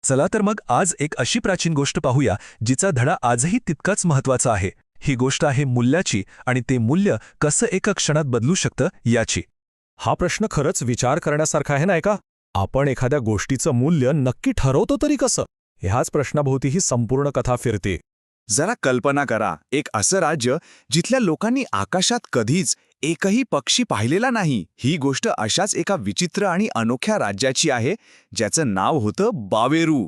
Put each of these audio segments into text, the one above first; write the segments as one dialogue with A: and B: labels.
A: चला तर मग आज एक अशी प्राचीन गोष्ट पाहूया जिचा धडा आजही तितकाच महत्वाचा आहे. ही गोष्ट आहे मूल्याची आणि ते मूल्य कसं एका क्षणात बदलू शकतं याची.
B: हा प्रश्न खरंच विचार करण्यासारखा आहे नाही का? आपण एखाद्या गोष्टीचं मूल्य नक्की ठरवतो तरी कसं? ह्याच प्रश्नाभोवती ही संपूर्ण कथा फिरते.
C: जरा कल्पना करा, एक असं राज्य जिथल्या लोकांनी आकाशात कधीच एकही पक्षी पाहिलेला नाही. ही गोष्ट अशाच एका विचित्र आणि अनोख्या राज्याची आहे, ज्याचं नाव होतं बावेरू.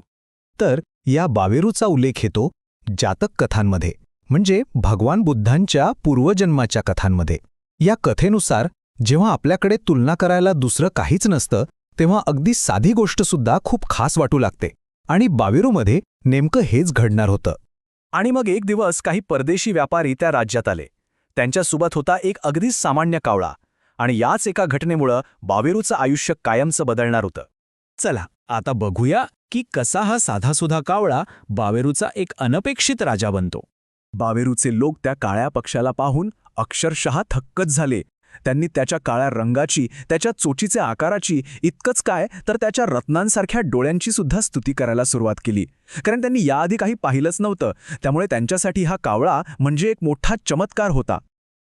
D: तर या बावेरूचा उल्लेख येतो जातक कथांमध्ये, म्हणजे भगवान बुद्धांच्या पूर्वजन्माच्या कथांमध्ये. या कथेनुसार जेव्हा आपल्याकडे तुलना करायला दुसरं काहीच नसतं, तेव्हा अगदी साधी गोष्टसुद्धा खूप खास वाटू लागते. आणि बावेरूमध्ये नेमकं हेच घडणार होतं.
B: आणि मग एक दिवस काही परदेशी व्यापारी त्या राज्यात आले. त्यांच्यासोबत होता एक अगदीच सामान्य कावळा. आणि याच एका घटनेमुळं बावेरूचं आयुष्य कायमचं बदलणार होतं.
E: चला आता बघूया की कसा हा साधासुधा कावळा बावेरूचा एक अनपेक्षित राजा बनतो.
B: बावेरूचे लोक त्या काळ्या पक्षाला पाहून अक्षरशः थक्कच झाले. त्यांनी त्याच्या काळ्या रंगाची, त्याच्या चोचीच्या आकाराची, इतकंच काय तर त्याच्या रत्नांसारख्या डोळ्यांची सुद्धा स्तुती करायला सुरुवात केली. कारण त्यांनी याआधी काही पाहिलंच नव्हतं. त्यामुळे त्यांच्यासाठी हा कावळा म्हणजे एक मोठा चमत्कार होता.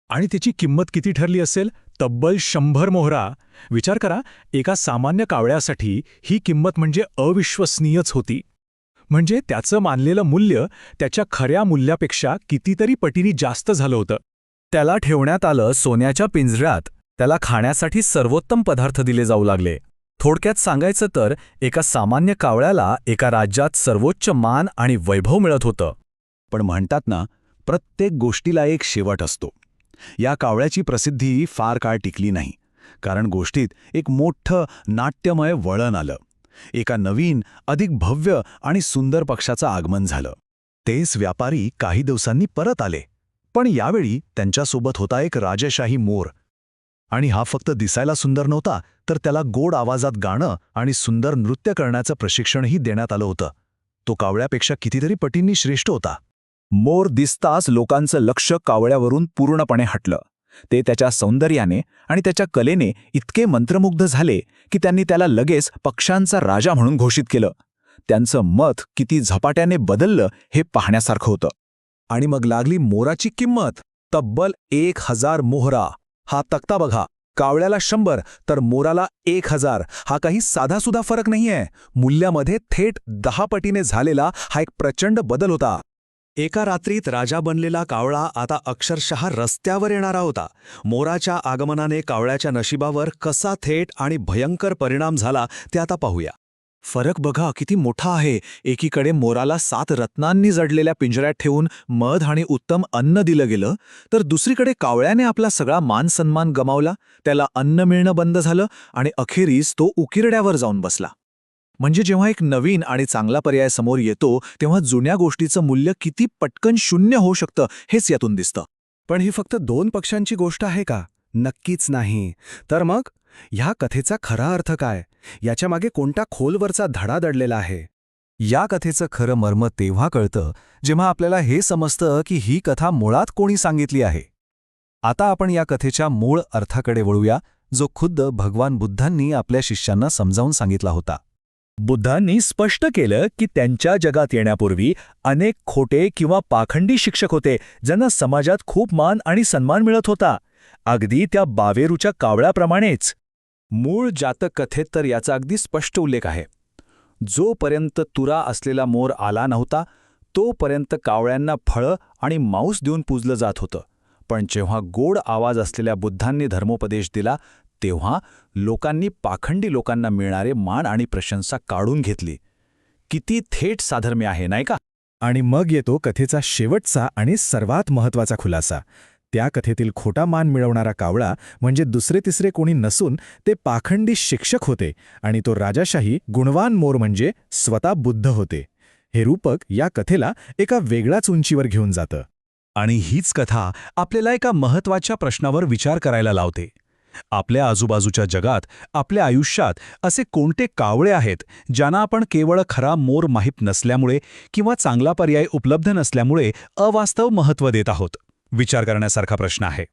B: आणि त्याची किंमत किती ठरली असेल? तब्बल 100 मोहरा. विचार करा, एका सामान्य कावळ्यासाठी ही किंमत म्हणजे अविश्वसनीयच होती. म्हणजे त्याचं मानलेलं मूल्य त्याच्या खऱ्या मूल्यापेक्षा कितीतरी पटीने जास्त झालं होतं.
E: त्याला ठेवण्यात आलं सोन्याच्या पिंजऱ्यात. त्याला खाण्यासाठी सर्वोत्तम पदार्थ दिले जाऊ लागले. थोडक्यात सांगायचं तर एका सामान्य कावळ्याला एका राज्यात सर्वोच्च मान आणि वैभव मिळत होतं.
D: पण म्हणतात ना, प्रत्येक गोष्टीला एक शेवट असतो. या कावळ्याची प्रसिद्धी फार काळ टिकली नाही, कारण गोष्टीत एक मोठं नाट्यमय वळण आलं. एका नवीन, अधिक भव्य आणि सुंदर पक्षाचं आगमन झालं. तेच व्यापारी काही दिवसांनी परत आले. पण यावेळी त्यांच्यासोबत होता एक राजशाही मोर. आणि हा फक्त दिसायला सुंदर नव्हता, तर त्याला गोड आवाजात गाणं आणि सुंदर नृत्य करण्याचं प्रशिक्षणही देण्यात आलं होतं. तो कावळ्यापेक्षा कितीतरी पटींनी श्रेष्ठ होता.
F: मोर दिसताच लोकांचं लक्ष कावळ्यावरून पूर्णपणे हटलं. ते त्याच्या सौंदर्याने आणि त्याच्या कलेने इतके मंत्रमुग्ध झाले की त्यांनी त्याला लगेच पक्ष्यांचा राजा म्हणून घोषित केलं. त्यांचं मत किती झपाट्याने बदललं हे पाहण्यासारखं होतं.
D: आणि मग लागली मोराची किंमत. तब्बल 1000 मोहरा. हा तक्ता बघा. कावळ्याला 100 तर मोराला 1000. हा काही साधासुधा फरक नाहीये. मूल्यामध्ये थेट 10 पटीने झालेला हा एक प्रचंड बदल होता.
A: एका रात्रीत राजा बनलेला कावळा आता अक्षरशः रस्त्यावर येणारा होता. मोराच्या आगमनाने कावळ्याच्या नशिबावर कसा थेट आणि भयंकर परिणाम झाला ते आता पाहूया.
D: फरक बघा किती मोठा आहे. एकीकडे मोराला 7 रत्नांनी जडलेल्या पिंजऱ्यात ठेवून मध आणि उत्तम अन्न दिलं गेलं, तर दुसरीकडे कावळ्याने आपला सगळा मान सन्मान गमावला. त्याला अन्न मिळणं बंद झालं आणि अखेरीस तो उकिरड्यावर जाऊन बसला. म्हणजे जेव्हा एक नवीन आणि चांगला पर्याय समोर येतो, तेव्हा जुन्या गोष्टीचं मूल्य किती पटकन शून्य होऊ शकतं हेच यातून दिसतं.
A: पण ही फक्त 2 पक्षांची गोष्ट आहे का? नक्कीच नाही. तर मग ह्या कथेचा खरा अर्थ काय? याच्या मागे कोणता खोलवरचा धडा दडलेला आहे?
D: या कथेचं खरं मर्म तेव्हा कळतं जेव्हा आपल्याला हे समजतं की ही कथा मुळात कोणी सांगितली आहे. आता आपण या कथेच्या मूळ अर्थाकडे वळूया, जो खुद्द भगवान बुद्धांनी आपल्या शिष्यांना समजावून सांगितला होता.
E: बुद्धांनी स्पष्ट केलं की त्यांच्या जगात येण्यापूर्वी अनेक खोटे किंवा पाखंडी शिक्षक होते, ज्यांना समाजात खूप मान आणि सन्मान मिळत होता, अगदी त्या बावेरूच्या कावळ्याप्रमाणेच.
F: मूळ जातक कथेत तर याचा अगदी स्पष्ट उल्लेख आहे. जोपर्यंत तुरा असलेला मोर आला नव्हता, तोपर्यंत कावळ्यांना फळं आणि मांस देऊन पूजलं जात होतं. पण जेव्हा गोड आवाज असलेल्या बुद्धांनी धर्मोपदेश दिला, तेव्हा लोकांनी पाखंडी लोकांना मिळणारे मान आणि प्रशंसा काढून घेतली. किती थेट साधर्म्य आहे, नाही का?
B: आणि मग येतो कथेचा शेवटचा आणि सर्वात महत्त्वाचा खुलासा. त्या कथेतील खोटा मान मिळवणारा कावळा म्हणजे दुसरे तिसरे कोणी नसून ते पाखंडी शिक्षक होते, आणि तो राजाशाही गुणवान मोर म्हणजे स्वतः बुद्ध होते. हे रूपक या कथेला एका वेगळ्याच उंचीवर घेऊन जातं.
A: आणि हीच कथा आपल्याला एका महत्त्वाच्या प्रश्नावर विचार करायला लावते. आपल्या आजूबाजूच्या जगात, आपल्या आयुष्यात असे कोणते कावळे आहेत ज्यांना आपण केवळ खरा मोर माहीत नसल्यामुळे किंवा चांगला पर्याय उपलब्ध नसल्यामुळे अवास्तव महत्त्व देत आहोत? विचार करण्यासारखा प्रश्न आहे.